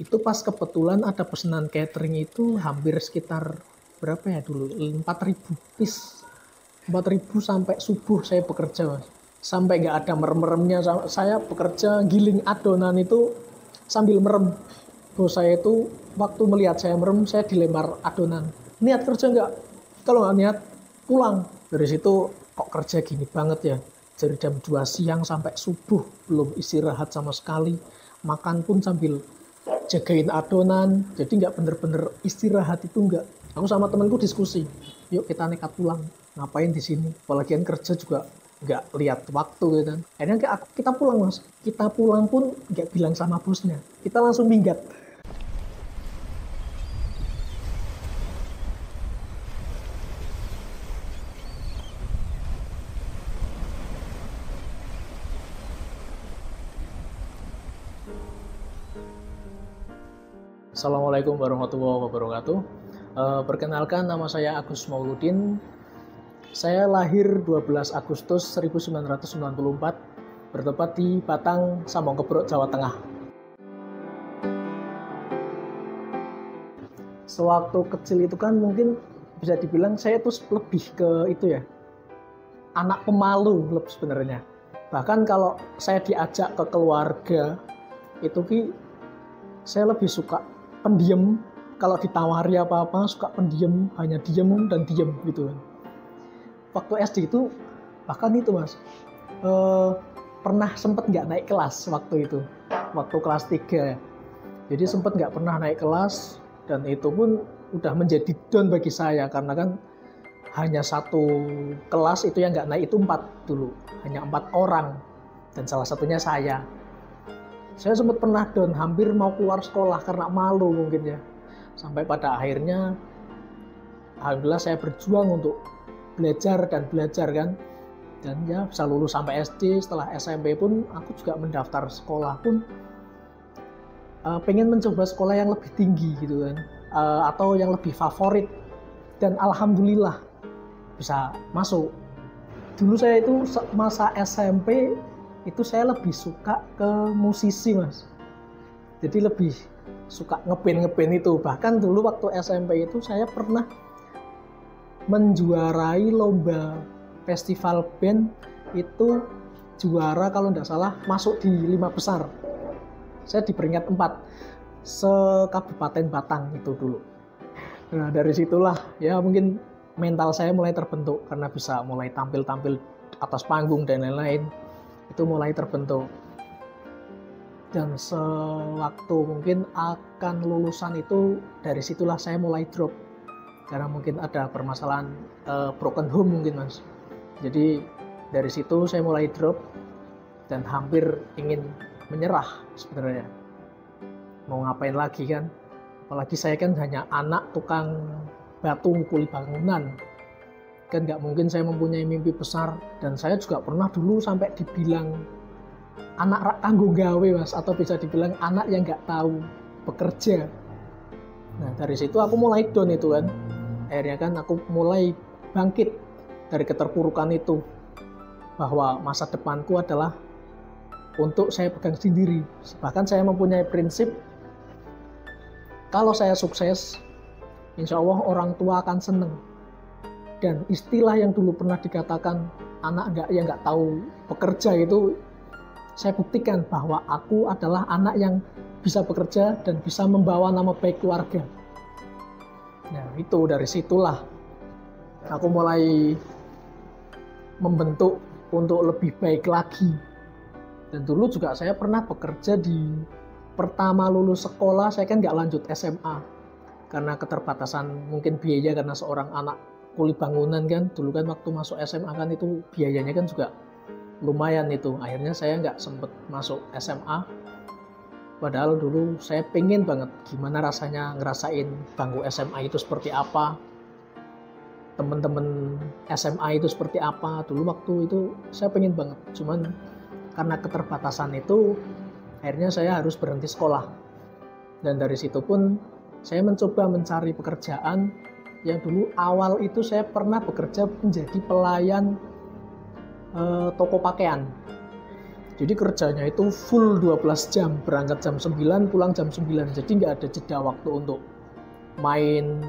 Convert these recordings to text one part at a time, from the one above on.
Itu pas kebetulan ada pesanan catering itu hampir sekitar berapa ya dulu? 4.000 piece. 4.000 sampai subuh saya bekerja, Mas. Sampai nggak ada merem-meremnya. Saya bekerja giling adonan itu sambil merem. Bos saya itu waktu melihat saya merem, saya dilempar adonan. Niat kerja nggak? Kalau nggak niat, pulang. Dari situ kok kerja gini banget ya. Dari jam 2 siang sampai subuh belum istirahat sama sekali. Makan pun sambil jagain adonan. Jadi nggak bener-bener istirahat itu nggak. Aku sama temanku diskusi, yuk kita nekat pulang. Ngapain di sini? Apalagi kan kerja juga nggak lihat waktu gitu kan. Akhirnya kita pulang, Mas. Kita pulang pun nggak bilang sama bosnya. Kita langsung minggat. Assalamualaikum warahmatullahi wabarakatuh. Perkenalkan, nama saya Agus Mauludin. Saya lahir 12 Agustus 1994, bertempat di Batang, Samongkebruk, Jawa Tengah. Sewaktu kecil itu kan mungkin bisa dibilang saya tuh lebih ke itu ya, anak pemalu lebih sebenarnya. Bahkan kalau saya diajak ke keluarga, itu saya lebih suka pendiam. Kalau ditawari apa-apa suka pendiam, hanya diem dan diem gitu kan. Waktu SD itu bahkan itu, Mas, pernah sempet nggak naik kelas waktu itu, waktu kelas 3 ya. Jadi sempet nggak pernah naik kelas, dan itu pun udah menjadi down bagi saya karena kan hanya satu kelas itu yang nggak naik itu 4 dulu, hanya 4 orang, dan salah satunya saya. Saya sempat pernah down, hampir mau keluar sekolah karena malu mungkin ya. Sampai pada akhirnya, alhamdulillah saya berjuang untuk belajar dan belajar kan. Dan ya bisa lulus sampai SD. Setelah SMP pun aku juga mendaftar sekolah pun pengen mencoba sekolah yang lebih tinggi gitu kan. Atau yang lebih favorit. Dan alhamdulillah bisa masuk. Dulu saya itu masa SMP itu saya lebih suka ke musisi, Mas. Jadi lebih suka ngeband itu. Bahkan dulu waktu SMP itu saya pernah menjuarai lomba festival band, itu juara kalau tidak salah masuk di 5 besar. Saya di peringkat 4 se-Kabupaten Batang itu dulu. Nah dari situlah ya mungkin mental saya mulai terbentuk karena bisa mulai tampil-tampil atas panggung dan lain-lain. Itu mulai terbentuk. Dan sewaktu mungkin akan lulusan itu, dari situlah saya mulai drop karena mungkin ada permasalahan broken home mungkin, Mas. Jadi dari situ saya mulai drop dan hampir ingin menyerah sebenarnya. Mau ngapain lagi kan, apalagi saya kan hanya anak tukang batu kuli bangunan kan, nggak mungkin saya mempunyai mimpi besar. Dan saya juga pernah dulu sampai dibilang anak tanggung gawe, Mas, atau bisa dibilang anak yang nggak tahu bekerja. Nah dari situ aku mulai down itu kan. Akhirnya kan aku mulai bangkit dari keterpurukan itu, bahwa masa depanku adalah untuk saya pegang sendiri. Bahkan saya mempunyai prinsip, kalau saya sukses, insya Allah orang tua akan seneng. Dan istilah yang dulu pernah dikatakan anak yang nggak tahu bekerja itu, saya buktikan bahwa aku adalah anak yang bisa bekerja dan bisa membawa nama baik keluarga. Nah itu dari situlah aku mulai membentuk untuk lebih baik lagi. Dan dulu juga saya pernah bekerja di pertama lulus sekolah, saya kan nggak lanjut SMA karena keterbatasan mungkin biaya, karena seorang anak kuli bangunan kan. Dulu kan waktu masuk SMA kan itu biayanya kan juga lumayan itu. Akhirnya saya nggak sempet masuk SMA. Padahal dulu saya pengen banget gimana rasanya ngerasain bangku SMA itu seperti apa, teman-teman SMA itu seperti apa. Dulu waktu itu saya pengen banget, cuman karena keterbatasan itu akhirnya saya harus berhenti sekolah. Dan dari situ pun saya mencoba mencari pekerjaan. Yang dulu awal itu saya pernah bekerja menjadi pelayan toko pakaian. Jadi kerjanya itu full 12 jam, berangkat jam 9, pulang jam 9. Jadi nggak ada jeda waktu untuk main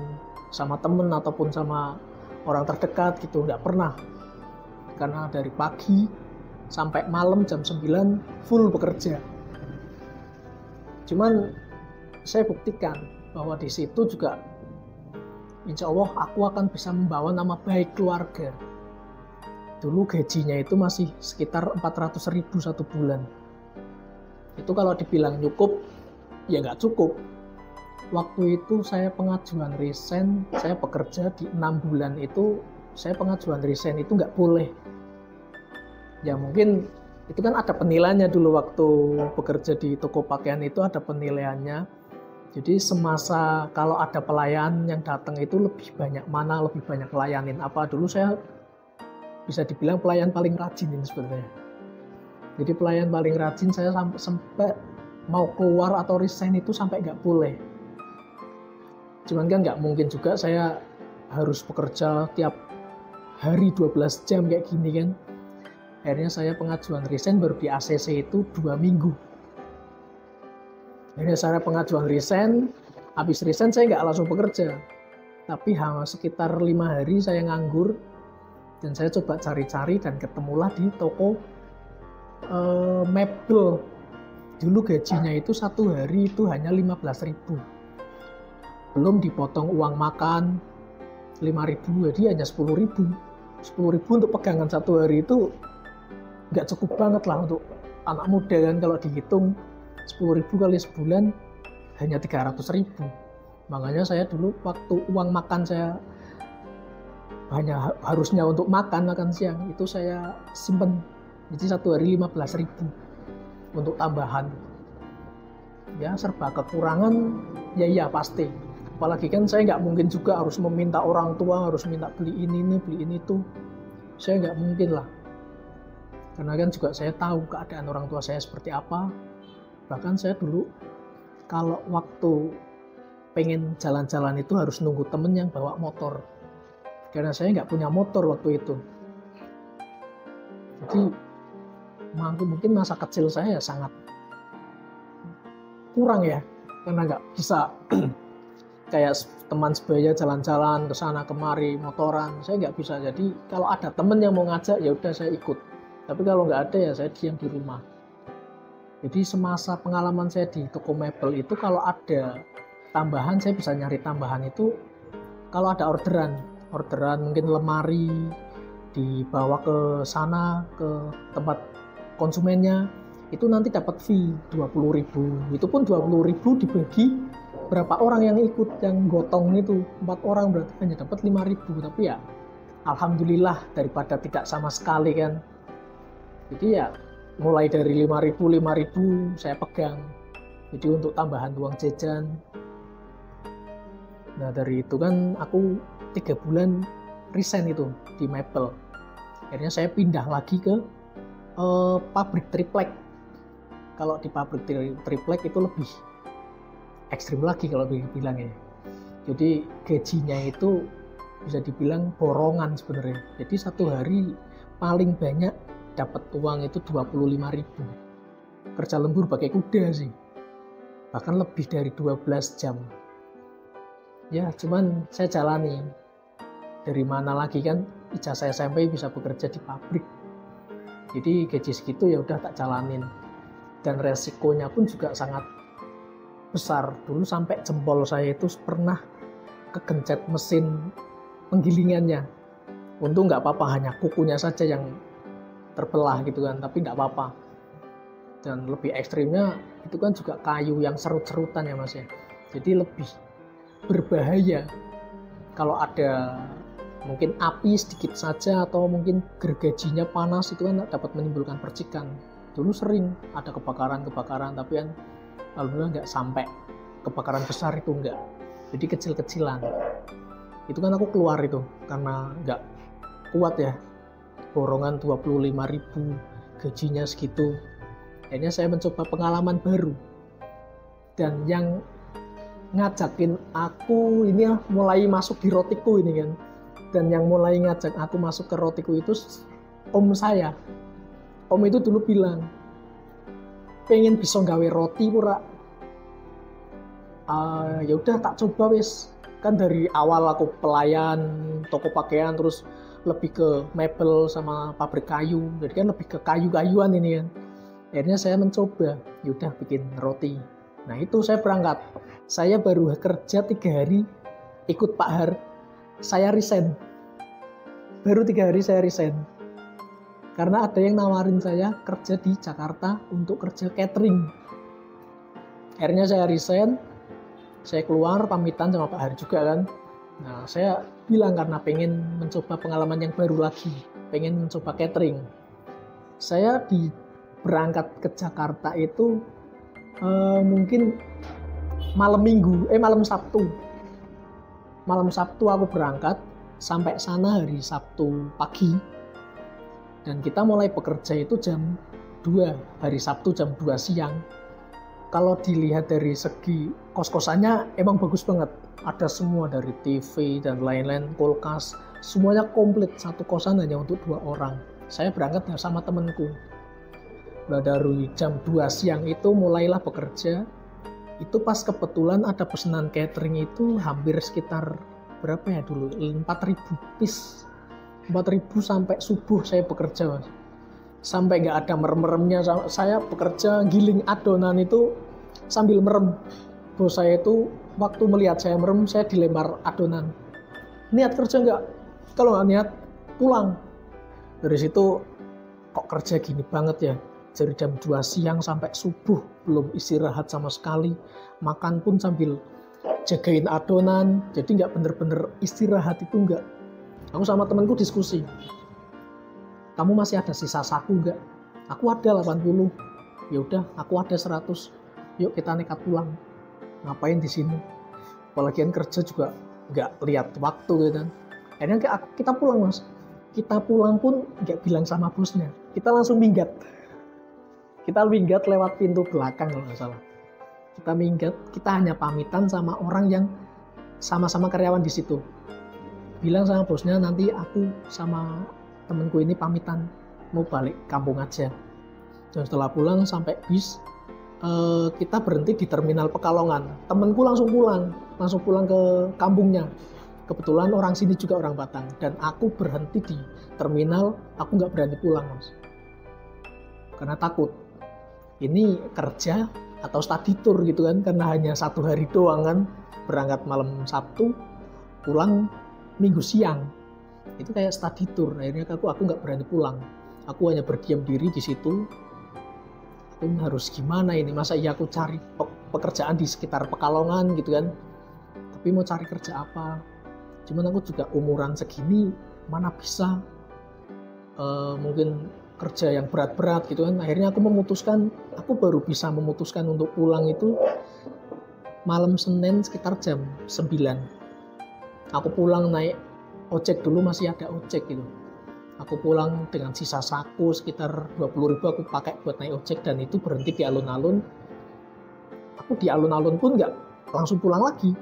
sama temen ataupun sama orang terdekat gitu, nggak pernah. Karena dari pagi sampai malam jam 9 full bekerja. Cuman saya buktikan bahwa di situ juga insya Allah aku akan bisa membawa nama baik keluarga. Dulu gajinya itu masih sekitar 400.000 satu bulan. Itu kalau dibilang cukup, ya nggak cukup. Waktu itu saya pengajuan resign, saya bekerja di 6 bulan itu, saya pengajuan resign itu nggak boleh. Ya mungkin itu kan ada penilaiannya dulu waktu bekerja di toko pakaian itu ada penilaiannya. Jadi semasa kalau ada pelayan yang datang itu lebih banyak mana, lebih banyak layanin apa. Dulu saya bisa dibilang pelayan paling rajin ini sebenarnya. Jadi pelayan paling rajin, saya sampai mau keluar atau resign itu sampai nggak boleh. Cuman kan nggak mungkin juga saya harus bekerja tiap hari 12 jam kayak gini kan. Akhirnya saya pengajuan resign baru di ACC itu 2 minggu. Akhirnya saya pengajuan resign, habis resign saya nggak langsung bekerja. Tapi hanya sekitar 5 hari saya nganggur. Dan saya coba cari-cari dan ketemulah di toko mebel. Dulu gajinya itu satu hari itu hanya 15.000. Belum dipotong uang makan 5.000, jadi hanya 10.000. 10.000 untuk pegangan satu hari itu nggak cukup banget lah untuk anak muda kan. Kalau dihitung 10.000 kali sebulan hanya 300.000. Makanya saya dulu waktu uang makan saya hanya harusnya untuk makan siang itu saya simpen, jadi satu hari 15.000 untuk tambahan. Ya serba kekurangan, ya pasti. Apalagi kan saya nggak mungkin juga harus meminta orang tua, harus minta beli ini tuh. Saya nggak mungkin lah. Karena kan juga saya tahu keadaan orang tua saya seperti apa. Bahkan saya dulu kalau waktu pengen jalan-jalan itu harus nunggu temen yang bawa motor. Karena saya nggak punya motor waktu itu. Jadi mungkin masa kecil saya sangat kurang ya. Karena nggak bisa kayak teman sebaya jalan-jalan ke sana kemari motoran. Saya nggak bisa. Jadi kalau ada temen yang mau ngajak ya udah saya ikut. Tapi kalau nggak ada ya saya diam di rumah. Jadi semasa pengalaman saya di toko mebel itu kalau ada tambahan saya bisa nyari tambahan itu kalau ada orderan mungkin lemari dibawa ke sana ke tempat konsumennya itu nanti dapat fee 20.000. Itu pun 20.000 dibagi berapa orang yang ikut yang gotong itu 4 orang berarti hanya dapat 5.000. Tapi ya alhamdulillah daripada tidak sama sekali kan. Jadi ya mulai dari 5.000 saya pegang. Jadi untuk tambahan uang jajan. Nah dari itu kan aku 3 bulan resign itu di mebel. Akhirnya saya pindah lagi ke pabrik triplek. Kalau di pabrik triplek itu lebih ekstrim lagi kalau dibilang ya. Jadi gajinya itu bisa dibilang borongan sebenarnya. Jadi satu hari paling banyak dapat uang itu 25.000. Kerja lembur pakai kuda sih. Bahkan lebih dari 12 jam. Ya cuman saya jalani. Dari mana lagi kan ijazah SMP bisa bekerja di pabrik. Jadi gaji segitu ya udah tak jalanin. Dan resikonya pun juga sangat besar. Dulu sampai jempol saya itu pernah kegencet mesin penggilingannya. Untung nggak apa-apa, hanya kukunya saja yang terbelah gitu kan, tapi nggak apa-apa. Dan lebih ekstrimnya itu kan juga kayu yang serut-serutan ya mas ya. Jadi lebih berbahaya kalau ada mungkin api sedikit saja atau mungkin gergajinya panas itu kan dapat menimbulkan percikan. Dulu sering ada kebakaran tapi kan alhamdulillah nggak sampai kebakaran besar itu enggak. Jadi kecil-kecilan. Itu kan aku keluar itu karena nggak kuat ya. Borongan 25.000, gajinya segitu. Akhirnya saya mencoba pengalaman baru. Dan yang ngajakin aku ini mulai masuk di rotiku ini kan. Dan yang mulai ngajak aku masuk ke rotiku itu om saya. Om itu dulu bilang, pengen bisa gawe roti pura. Ya udah tak coba wis. Kan dari awal aku pelayan toko pakaian, terus lebih ke mebel sama pabrik kayu, jadi kan lebih ke kayu-kayuan ini kan. Akhirnya saya mencoba, ya udah bikin roti. Nah itu saya berangkat, saya baru kerja 3 hari ikut Pak Har, saya resign. Baru 3 hari saya resign karena ada yang nawarin saya kerja di Jakarta untuk kerja catering. Akhirnya saya resign, saya keluar pamitan sama Pak Har juga kan. Nah saya bilang karena pengen mencoba pengalaman yang baru lagi, pengen mencoba catering. Saya berangkat ke Jakarta itu mungkin malam Sabtu. Malam Sabtu aku berangkat, sampai sana hari Sabtu pagi. Dan kita mulai bekerja itu jam 2, hari Sabtu jam 2 siang. Kalau dilihat dari segi kos-kosannya emang bagus banget. Ada semua dari TV dan lain-lain, kulkas, semuanya komplit. Satu kosan hanya untuk 2 orang. Saya berangkat sama temanku. Nah, dari jam 2 siang itu mulailah bekerja. Itu pas kebetulan ada pesanan catering itu hampir sekitar berapa ya dulu? 4.000 piece. 4.000 sampai subuh saya bekerja, Mas. Sampai nggak ada merem-meremnya. Saya bekerja giling adonan itu sambil merem. Bos saya itu waktu melihat saya merem, saya dilempar adonan. Niat kerja nggak? Kalau nggak niat, pulang. Dari situ kok kerja gini banget ya. Dari jam 2 siang sampai subuh belum istirahat sama sekali. Makan pun sambil jagain adonan. Jadi nggak bener-bener istirahat itu nggak. Aku sama temanku diskusi. Kamu masih ada sisa saku nggak? Aku ada 80. Ya udah, aku ada 100. Yuk kita nekat pulang. Ngapain di sini? Apalagi kerja juga nggak lihat waktu gitu kan. Akhirnya kita pulang, Mas. Kita pulang pun nggak bilang sama bosnya. Kita langsung minggat. Kita minggat lewat pintu belakang kalau nggak salah. Kita minggat, kita hanya pamitan sama orang yang sama-sama karyawan di situ. Bilang sama bosnya, nanti aku sama temenku ini pamitan mau balik kampung aja. Dan setelah pulang sampai bis, kita berhenti di terminal Pekalongan. Temenku langsung pulang ke kampungnya. Kebetulan orang sini juga orang Batang, dan aku berhenti di terminal. Aku nggak berani pulang, Mas, karena takut. Ini kerja atau study tour gitu kan, karena hanya 1 hari doang kan, berangkat malam Sabtu, pulang Minggu siang. Itu kayak study tour. Akhirnya aku nggak berani pulang. Aku hanya berdiam diri di situ. Aku harus gimana ini? Masa iya aku cari pekerjaan di sekitar Pekalongan gitu kan? Tapi mau cari kerja apa? Cuman aku juga umuran segini, mana bisa mungkin kerja yang berat-berat gitu kan. Akhirnya aku baru bisa memutuskan untuk pulang itu malam Senin sekitar jam 9. Aku pulang naik ojek dulu, masih ada ojek gitu. Aku pulang dengan sisa saku sekitar 20.000 aku pakai buat naik ojek, dan itu berhenti di alun-alun. Aku di alun-alun pun nggak langsung pulang lagi.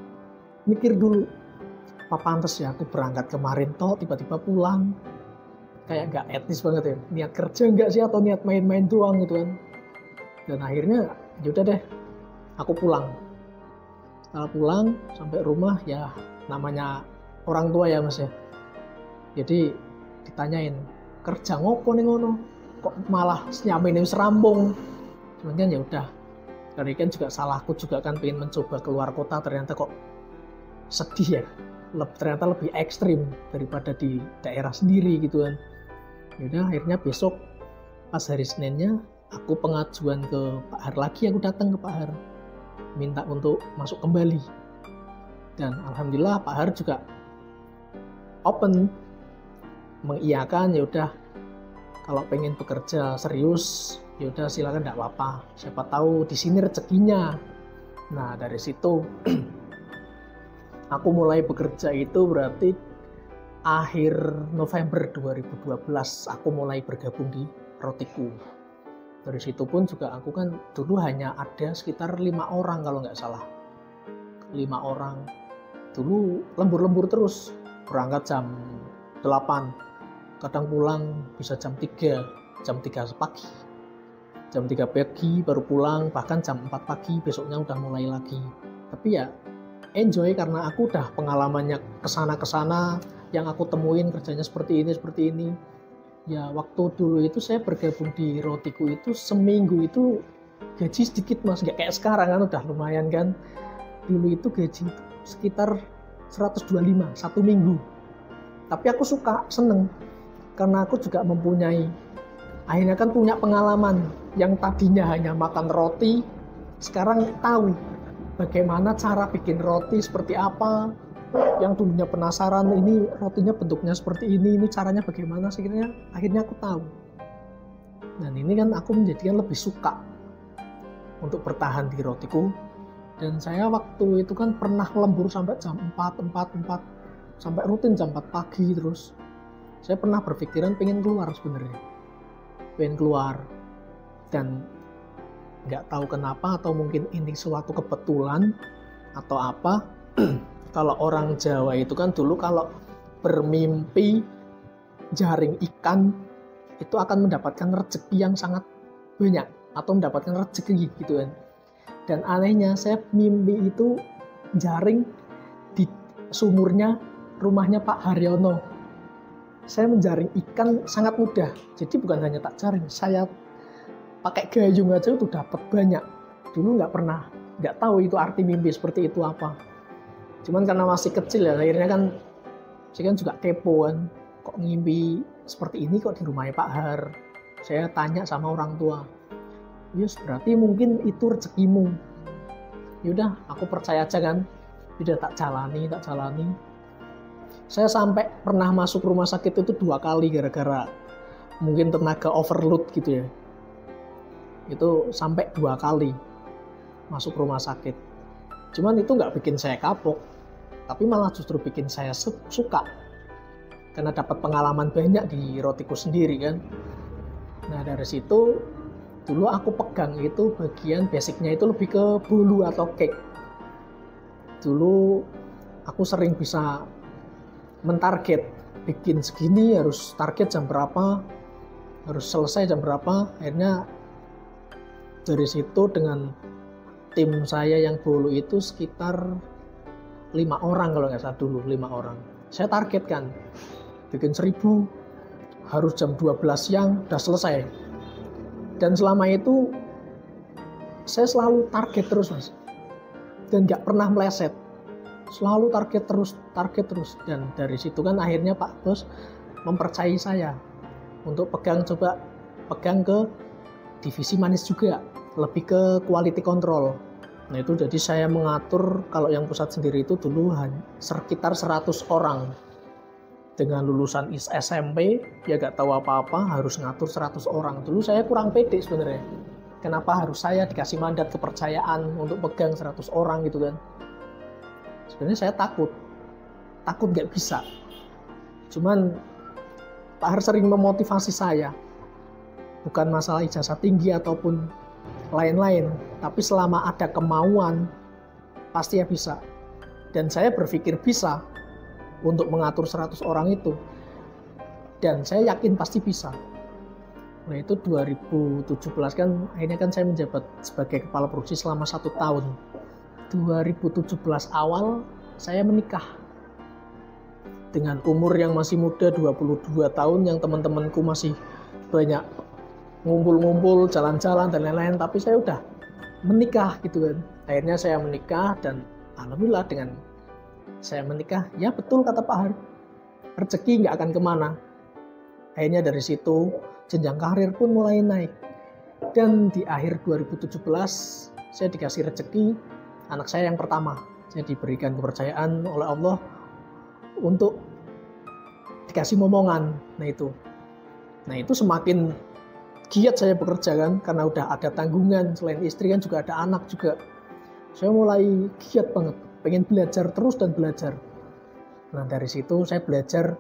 Mikir dulu, apa pantas ya aku berangkat kemarin toh tiba-tiba pulang. Kayak nggak etis banget ya, niat kerja nggak sih atau niat main-main doang gitu kan. Dan akhirnya yaudah deh, aku pulang. Setelah pulang sampai rumah, ya namanya orang tua ya Mas ya, jadi ditanyain kerja ngopo nih ngono, kok malah nyamain serambung. Cuman kan ya udah, karena kan juga salahku juga kan, pengen mencoba keluar kota, ternyata kok sedih ya, ternyata lebih ekstrim daripada di daerah sendiri gitu kan. Yaudah, akhirnya besok pas hari Seninnya aku pengajuan ke Pak Har lagi. Aku datang ke Pak Har minta untuk masuk kembali, dan alhamdulillah Pak Har juga open, mengiyakan. Ya udah, kalau pengen bekerja serius ya udah silakan, enggak apa-apa, siapa tahu di sini rezekinya. Nah dari situ aku mulai bekerja itu berarti akhir November 2012 aku mulai bergabung di Rotiku. Dari situ pun juga aku kan dulu hanya ada sekitar 5 orang kalau nggak salah. 5 orang. Dulu lembur-lembur terus. Berangkat jam 8. Kadang pulang bisa jam 3 pagi. Jam 3 pagi baru pulang, bahkan jam 4 pagi besoknya udah mulai lagi. Tapi ya enjoy karena aku udah pengalamannya kesana-kesana, yang aku temuin kerjanya seperti ini. Ya waktu dulu itu saya bergabung di Rotiku itu seminggu itu gaji sedikit mas, nggak kayak sekarang kan udah lumayan kan. Dulu itu gaji sekitar 125 satu minggu. Tapi aku suka, seneng, karena aku juga akhirnya kan punya pengalaman yang tadinya hanya makan roti, sekarang tahu bagaimana cara bikin roti seperti apa. Yang dulunya penasaran, ini rotinya bentuknya seperti ini caranya bagaimana, akhirnya aku tahu. Dan ini kan aku menjadikan lebih suka untuk bertahan di Rotiku. Dan saya waktu itu kan pernah lembur sampai jam 4, sampai rutin jam 4 pagi terus. Saya pernah berpikiran pengen keluar sebenarnya. Pengen keluar. Dan nggak tahu kenapa, atau mungkin ini suatu kebetulan atau apa. Kalau orang Jawa itu kan dulu kalau bermimpi jaring ikan itu akan mendapatkan rezeki yang sangat banyak atau mendapatkan rezeki gitu kan. Dan anehnya saya mimpi itu jaring di sumurnya rumahnya Pak Haryono. Saya menjaring ikan sangat mudah. Jadi bukan hanya tak jaring, saya pakai gayung aja itu dapat banyak. Dulu nggak tahu itu arti mimpi seperti itu apa. Cuman karena masih kecil ya, akhirnya kan saya kan juga kepo kan, kok ngimpi seperti ini kok di rumahnya Pak Har. Saya tanya sama orang tua, Yus berarti mungkin itu rezekimu. Yaudah aku percaya aja kan, udah tak jalani. Saya sampai pernah masuk rumah sakit itu 2 kali gara-gara mungkin tenaga overload gitu ya. Itu sampai 2 kali masuk rumah sakit. Cuman itu nggak bikin saya kapok, tapi malah justru bikin saya suka. Karena dapat pengalaman banyak di Rotiku sendiri kan. Nah dari situ dulu aku pegang itu bagian basicnya itu lebih ke bolu atau cake. Dulu aku sering bisa mentarget, bikin segini harus target jam berapa, harus selesai jam berapa. Akhirnya dari situ dengan tim saya yang bolu itu sekitar 5 orang kalau nggak salah dulu, 5 orang. Saya targetkan bikin 1000 harus jam 12 siang udah selesai. Dan selama itu saya selalu target terus mas, dan nggak pernah meleset, selalu target terus. Dan dari situ kan akhirnya Pak Bos mempercayai saya untuk pegang ke divisi manis juga, lebih ke quality control. Nah itu jadi saya mengatur, kalau yang pusat sendiri itu dulu sekitar 100 orang. Dengan lulusan SMP, ya gak tahu apa-apa, harus ngatur 100 orang. Dulu saya kurang pede sebenarnya. Kenapa harus saya dikasih mandat kepercayaan untuk pegang 100 orang gitu kan. Sebenarnya saya takut gak bisa. Cuman Pak Har sering memotivasi saya. Bukan masalah ijazah tinggi ataupun lain-lain, tapi selama ada kemauan pasti ya bisa. Dan saya berpikir bisa untuk mengatur 100 orang itu, dan saya yakin pasti bisa. Nah itu 2017 kan akhirnya kan saya menjabat sebagai kepala produksi selama 1 tahun. 2017 awal saya menikah dengan umur yang masih muda, 22 tahun, yang teman-temanku masih banyak ngumpul-ngumpul, jalan-jalan dan lain-lain, tapi saya udah menikah gitu kan. Akhirnya saya menikah, dan alhamdulillah dengan saya menikah, ya betul kata Pak Har, rezeki nggak akan kemana. Akhirnya dari situ jenjang karir pun mulai naik. Dan di akhir 2017 saya dikasih rezeki, anak saya yang pertama. Saya diberikan kepercayaan oleh Allah untuk dikasih momongan. Nah itu semakin giat saya bekerja kan, karena udah ada tanggungan, selain istri kan juga ada anak juga. Saya mulai giat banget, pengen belajar terus dan belajar. Nah dari situ saya belajar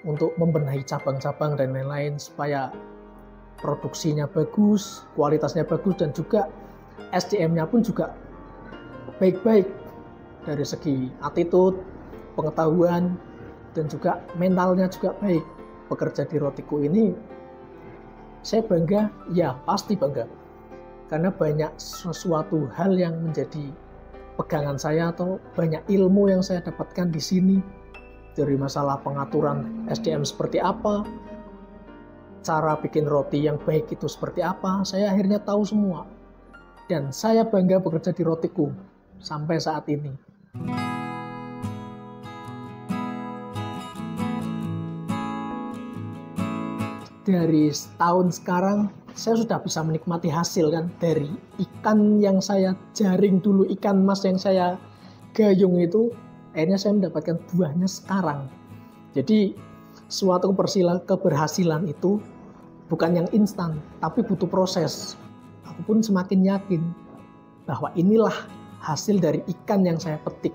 untuk membenahi cabang-cabang dan lain-lain supaya produksinya bagus, kualitasnya bagus, dan juga SDM-nya pun juga baik-baik dari segi attitude, pengetahuan, dan juga mentalnya juga baik. Bekerja di Rotiku ini saya bangga, ya pasti bangga. karena banyak sesuatu hal yang menjadi pegangan saya atau banyak ilmu yang saya dapatkan di sini, dari masalah pengaturan SDM seperti apa, cara bikin roti yang baik itu seperti apa, saya akhirnya tahu semua. Dan saya bangga bekerja di Rotiku sampai saat ini. Dari setahun sekarang, saya sudah bisa menikmati hasil kan, dari ikan yang saya jaring dulu, ikan mas yang saya gayung itu, akhirnya saya mendapatkan buahnya sekarang. Jadi suatu keberhasilan itu bukan yang instan, tapi butuh proses. Aku pun semakin yakin bahwa inilah hasil dari ikan yang saya petik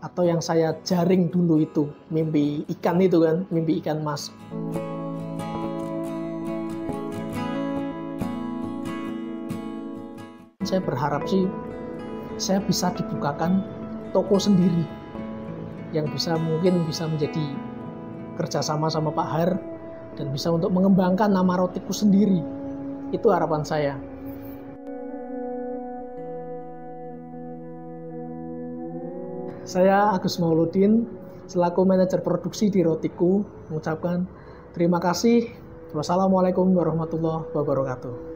atau yang saya jaring dulu itu, mimpi ikan itu kan, mimpi ikan mas. Saya berharap sih saya bisa dibukakan toko sendiri yang mungkin bisa menjadi kerjasama sama Pak Har dan bisa untuk mengembangkan nama Rotiku sendiri. Itu harapan saya. Saya Agus Mauludin selaku manajer produksi di Rotiku mengucapkan terima kasih. Wassalamualaikum warahmatullahi wabarakatuh.